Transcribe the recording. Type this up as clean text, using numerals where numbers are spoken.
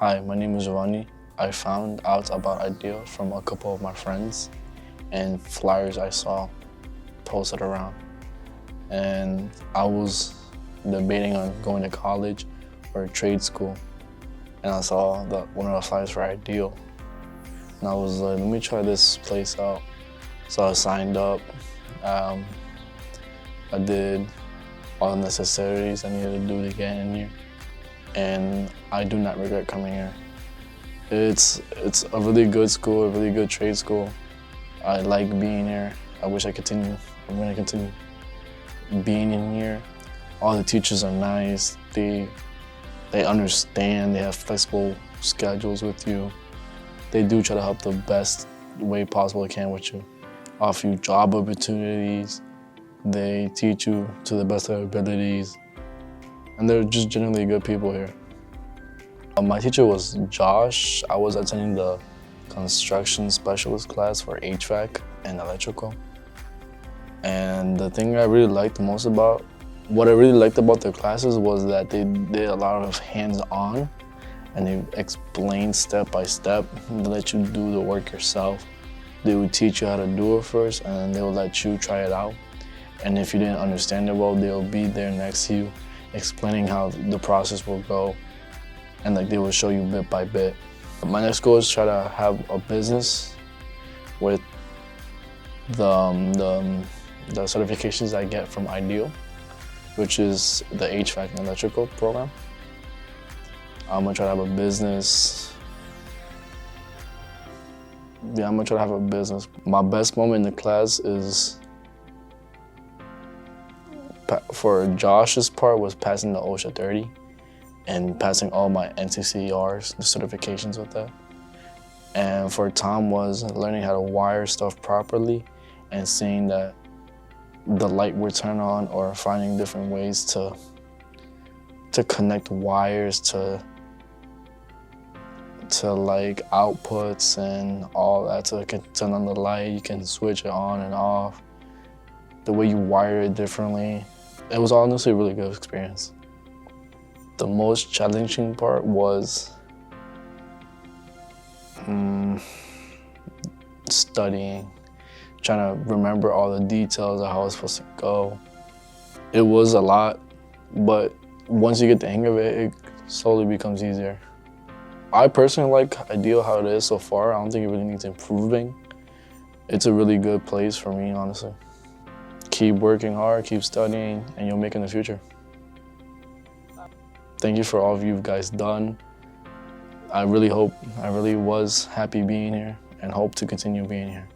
Hi, my name is Giovanni. I found out about IDEA from a couple of my friends and flyers I saw posted around. And I was debating on going to college or trade school. And I saw one of the flyers for IDEA. And I was like, let me try this place out. So I signed up. I did all the necessaries I needed to do to get in here. And I do not regret coming here. It's a really good school, a really good trade school. I like being here. I'm gonna continue being in here. All the teachers are nice. They understand, they have flexible schedules with you. They do try to help the best way possible they can with you. Offer you job opportunities. They teach you to the best of their abilities. And they're just generally good people here. My teacher was Josh. I was attending the construction specialist class for HVAC and electrical. And the thing I really liked most about, what I really liked about their classes was that they did a lot of hands-on and they explained step by step and they let you do the work yourself. They would teach you how to do it first and then they would let you try it out. And if you didn't understand it well, they'll be there next to you explaining how the process will go, and like they will show you bit by bit. My next goal is try to have a business with the certifications I get from IDEA, which is the HVAC and electrical program. I'm gonna try to have a business. Yeah, I'm gonna try to have a business. My best moment in the class is, for Josh's part, was passing the OSHA 30 and passing all my NCCERs, the certifications with that. And for Tom was learning how to wire stuff properly and seeing that the light would turn on, or finding different ways to connect wires to like outputs and all that. So it can turn on the light, you can switch it on and off, the way you wire it differently. It was honestly a really good experience. The most challenging part was studying, trying to remember all the details of how it's supposed to go. It was a lot, but once you get the hang of it, it slowly becomes easier. I personally like IDEA how it is so far. I don't think it really needs improving. It's a really good place for me, honestly. Keep working hard, keep studying, and you'll make it in the future. Thank you for all of you guys done. I really was happy being here and hope to continue being here.